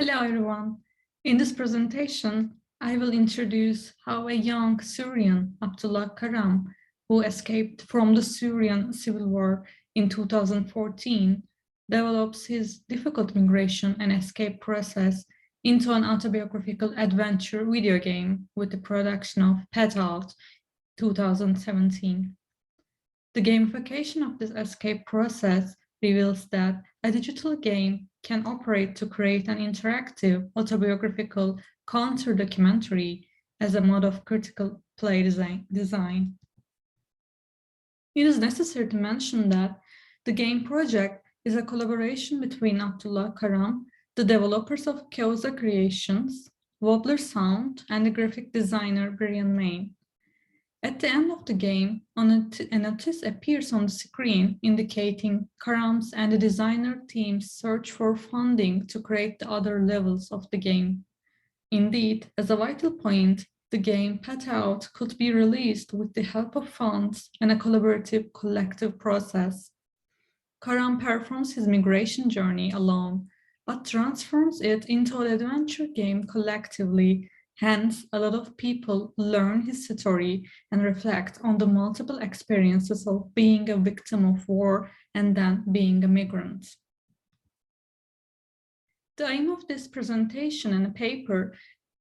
Hello everyone. In this presentation, I will introduce how a young Syrian, Abdullah Karam, who escaped from the Syrian Civil War in 2014, develops his difficult migration and escape process into an autobiographical adventure video game with the production of Pet Out 2017. The gamification of this escape process reveals that a digital game can operate to create an interactive, autobiographical counter-documentary as a mode of critical play design. It is necessary to mention that the game project is a collaboration between Abdullah Karam, the developers of Kyoza Creations, Wobbler Sound, and the graphic designer Brian Main. At the end of the game, a notice appears on the screen indicating Karam's and the designer team's search for funding to create the other levels of the game. Indeed, as a vital point, the game Pet Out could be released with the help of funds and a collaborative collective process. Karam performs his migration journey alone, but transforms it into an adventure game collectively. Hence, a lot of people learn his story and reflect on the multiple experiences of being a victim of war and then being a migrant. The aim of this presentation and paper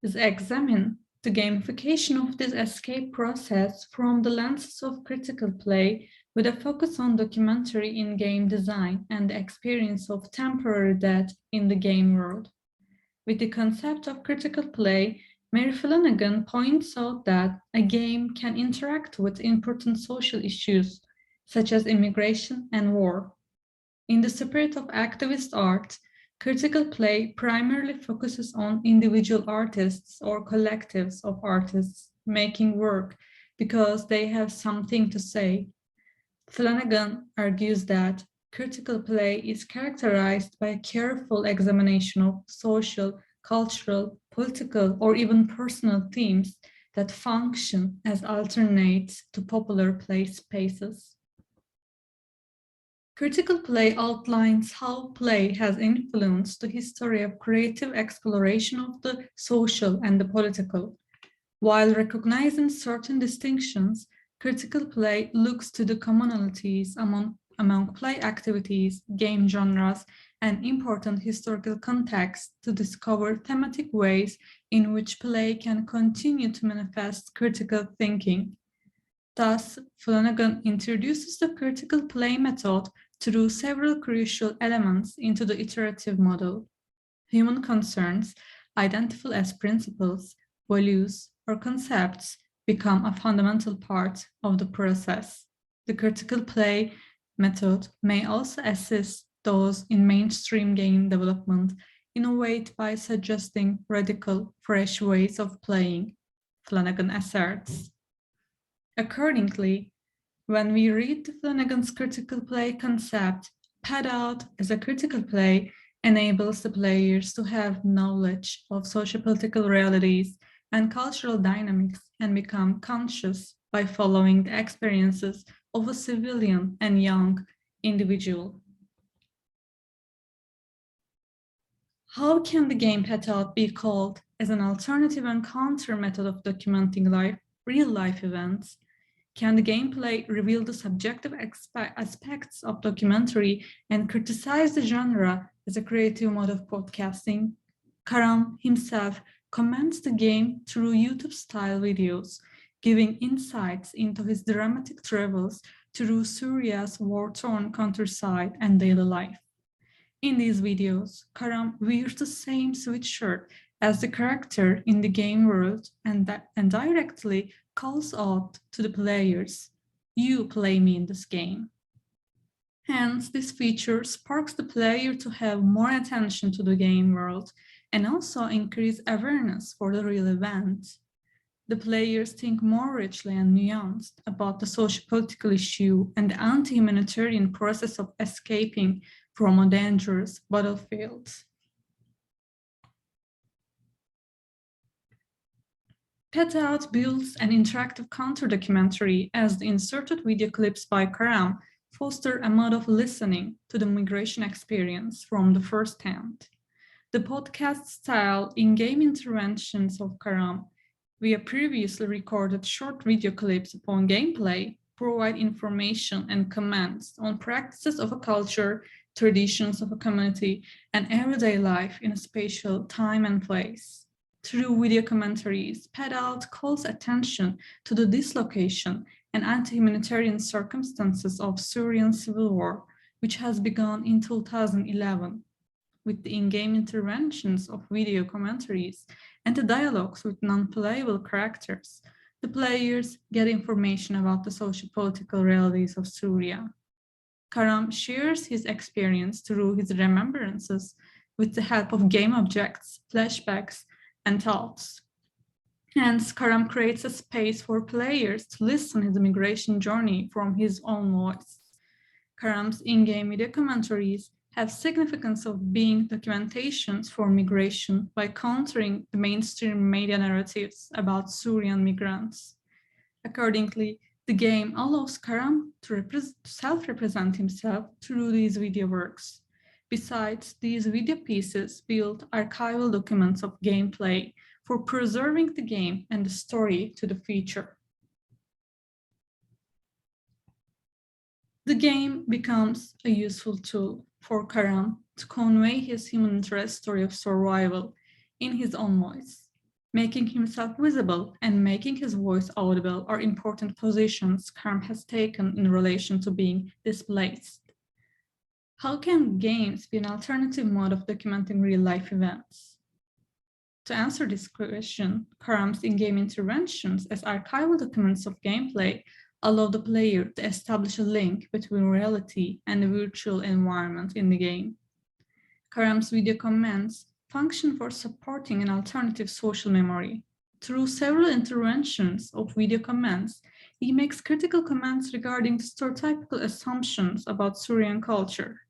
is to examine the gamification of this escape process from the lenses of critical play with a focus on documentary in game design and the experience of temporary death in the game world. With the concept of critical play, Mary Flanagan points out that a game can interact with important social issues, such as immigration and war. In the spirit of activist art, critical play primarily focuses on individual artists or collectives of artists making work because they have something to say. Flanagan argues that critical play is characterized by a careful examination of social, cultural, political, or even personal themes that function as alternates to popular play spaces. Critical play outlines how play has influenced the history of creative exploration of the social and the political. While recognizing certain distinctions, critical play looks to the commonalities among play activities, game genres, and important historical contexts to discover thematic ways in which play can continue to manifest critical thinking. Thus, Flanagan introduces the critical play method through several crucial elements into the iterative model. Human concerns, identified as principles, values, or concepts, become a fundamental part of the process. The critical play method may also assist those in mainstream game development, innovate by suggesting radical, fresh ways of playing, Flanagan asserts. Accordingly, when we read Flanagan's critical play concept, Pet Out as a critical play enables the players to have knowledge of socio-political realities and cultural dynamics and become conscious by following the experiences of a civilian and young individual. How can the game Pet Out be called as an alternative and counter method of documenting real-life events? Can the gameplay reveal the subjective aspects of documentary and criticize the genre as a creative mode of podcasting? Karam himself comments the game through YouTube-style videos, giving insights into his dramatic travels through Syria's war-torn countryside and daily life. In these videos, Karam wears the same sweatshirt as the character in the game world and directly calls out to the players, "You play me in this game." Hence, this feature sparks the player to have more attention to the game world and also increase awareness for the real event. The players think more richly and nuanced about the socio-political issue and the anti-humanitarian process of escaping from a dangerous battlefield. Pet Out builds an interactive counter-documentary as the inserted video clips by Karam foster a mode of listening to the migration experience from the first hand. The podcast-style in-game interventions of Karam, via previously recorded short video clips upon gameplay, provide information and comments on practices of a culture, traditions of a community, and everyday life in a spatial time and place. Through video commentaries, Padalt calls attention to the dislocation and anti-humanitarian circumstances of Syrian Civil War, which has begun in 2011. With the in-game interventions of video commentaries and the dialogues with non-playable characters, the players get information about the socio-political realities of Syria. Karam shares his experience through his remembrances with the help of game objects, flashbacks, and thoughts. Hence, Karam creates a space for players to listen his migration journey from his own voice. Karam's in-game video commentaries have significance of being documentations for migration by countering the mainstream media narratives about Syrian migrants. Accordingly, the game allows Karam to self-represent himself through these video works. Besides, these video pieces build archival documents of gameplay for preserving the game and the story to the future. The game becomes a useful tool for Karam to convey his human interest story of survival in his own voice. Making himself visible and making his voice audible are important positions Karam has taken in relation to being displaced. How can games be an alternative mode of documenting real-life events? To answer this question, Karam's in-game interventions as archival documents of gameplay allow the player to establish a link between reality and the virtual environment in the game. Karam's video comments function for supporting an alternative social memory. Through several interventions of video comments, he makes critical comments regarding stereotypical assumptions about Syrian culture.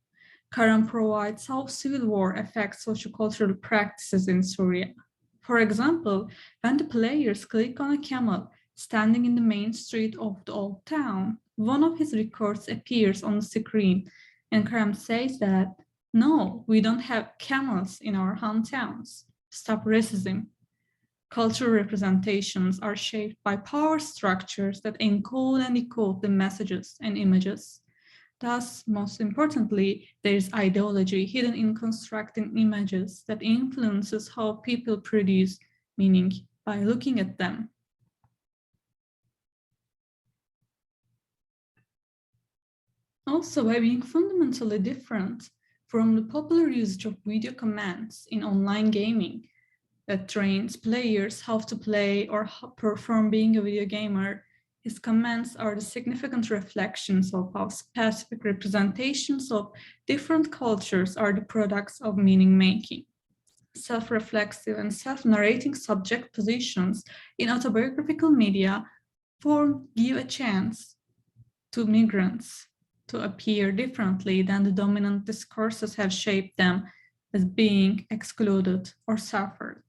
Karam provides how civil war affects sociocultural practices in Syria. For example, when the players click on a camel standing in the main street of the old town, one of his records appears on the screen, and Karam says that, "No, we don't have camels in our hometowns. Stop racism." Cultural representations are shaped by power structures that encode and decode the messages and images. Thus, most importantly, there is ideology hidden in constructing images that influences how people produce meaning by looking at them. Also, by being fundamentally different from the popular usage of video commands in online gaming that trains players how to play or perform being a video gamer, his comments are the significant reflections of how specific representations of different cultures are the products of meaning-making. Self-reflexive and self-narrating subject positions in autobiographical media give a chance to migrants to appear differently than the dominant discourses have shaped them as being excluded or suffered.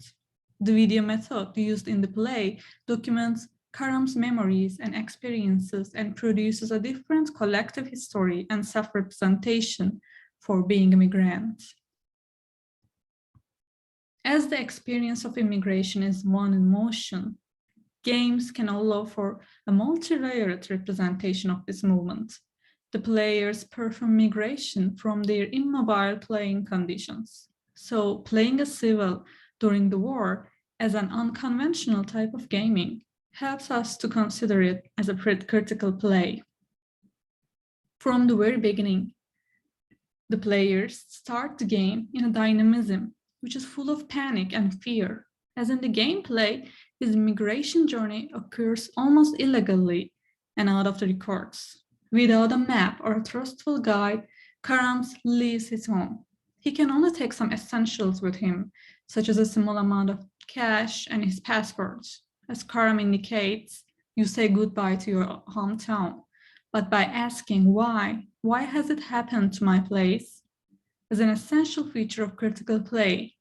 The video method used in the play documents Karam's memories and experiences and produces a different collective history and self-representation for being a migrant. As the experience of immigration is one in motion, games can allow for a multi-layered representation of this movement. The players perform migration from their immobile playing conditions. So playing a civil during the war as an unconventional type of gaming helps us to consider it as a critical play. From the very beginning, the players start the game in a dynamism which is full of panic and fear. As in the gameplay, his migration journey occurs almost illegally and out of the records. Without a map or a trustful guide, Karam leaves his home. He can only take some essentials with him, such as a small amount of cash and his passport. As Karam indicates, you say goodbye to your hometown, but by asking why has it happened to my place? As an essential feature of critical play,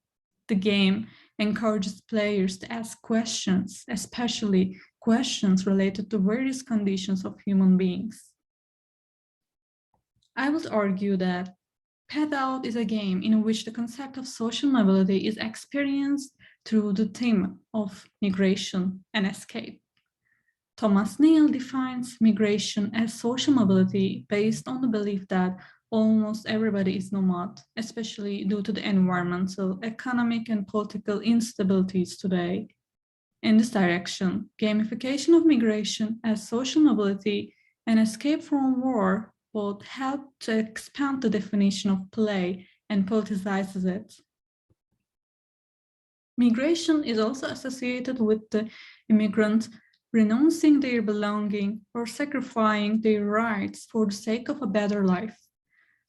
the game encourages players to ask questions, especially questions related to various conditions of human beings. I would argue that Path Out is a game in which the concept of social mobility is experienced through the theme of migration and escape. Thomas Neal defines migration as social mobility based on the belief that almost everybody is nomad, especially due to the environmental, economic, and political instabilities today. In this direction, gamification of migration as social mobility and escape from war both help to expand the definition of play and politicizes it. Migration is also associated with the immigrant renouncing their belonging or sacrificing their rights for the sake of a better life.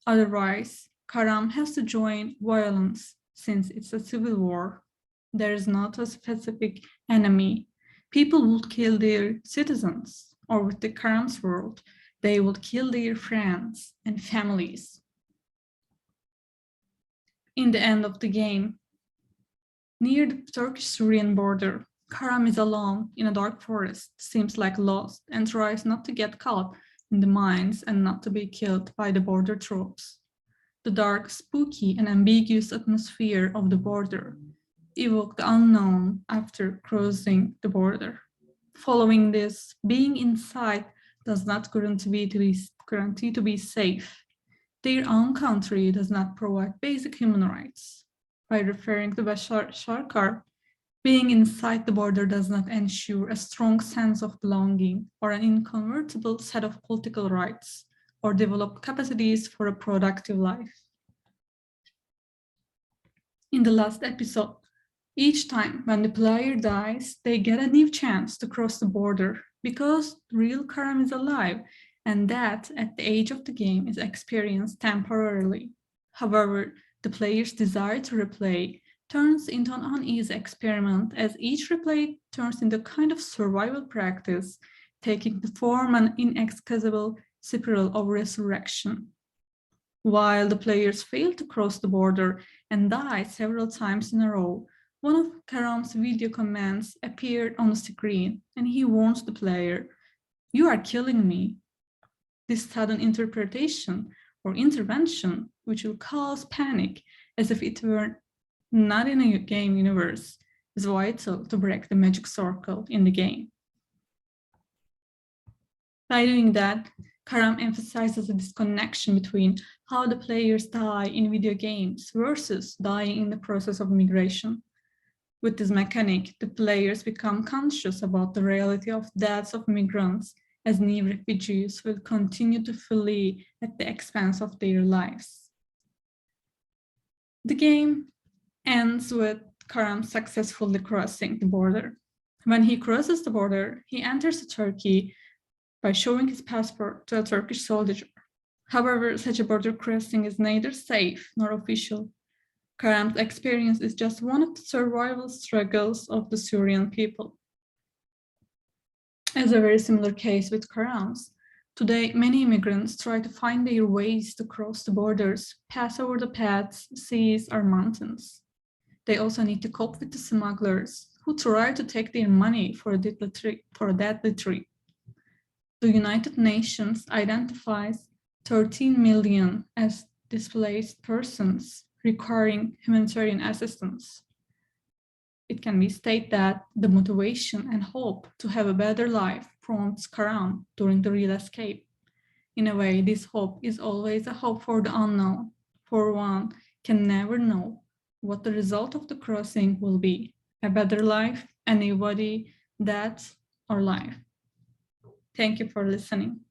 Otherwise, Karam has to join violence since it's a civil war. There is not a specific enemy. People would kill their citizens, or with the Karam's world, they would kill their friends and families. In the end of the game, near the Turkish-Syrian border, Karam is alone in a dark forest, seems like lost, and tries not to get caught in the mines and not to be killed by the border troops. The dark, spooky, and ambiguous atmosphere of the border evoke the unknown after crossing the border. Following this, being inside does not guarantee to be safe. Their own country does not provide basic human rights. By referring to Bashar Sharkar, being inside the border does not ensure a strong sense of belonging or an inconvertible set of political rights or develop capacities for a productive life. In the last episode, each time when the player dies, they get a new chance to cross the border because the real Karam is alive, and that at the age of the game is experienced temporarily. However, the player's desire to replay turns into an uneasy experiment as each replay turns into a kind of survival practice, taking the form an inexcusable spiral of resurrection. While the players fail to cross the border and die several times in a row, one of Karam's video commands appeared on the screen, and he warns the player, "You are killing me." This sudden interpretation or intervention, which will cause panic as if it were not in a game universe, is vital to break the magic circle in the game. By doing that, Karam emphasizes the disconnection between how the players die in video games versus dying in the process of migration. With this mechanic, the players become conscious about the reality of deaths of migrants as new refugees will continue to flee at the expense of their lives. The game ends with Karam successfully crossing the border. When he crosses the border, he enters Turkey by showing his passport to a Turkish soldier. However, such a border crossing is neither safe nor official. Karam's experience is just one of the survival struggles of the Syrian people. As a very similar case with Karam's, today many immigrants try to find their ways to cross the borders, pass over the paths, seas, or mountains. They also need to cope with the smugglers who try to take their money for a deadly trip. The United Nations identifies 13 million as displaced persons requiring humanitarian assistance. It can be stated that the motivation and hope to have a better life prompts Karam during the real escape. In a way, this hope is always a hope for the unknown, for one can never know what the result of the crossing will be, a better life, a new body, death, or life. Thank you for listening.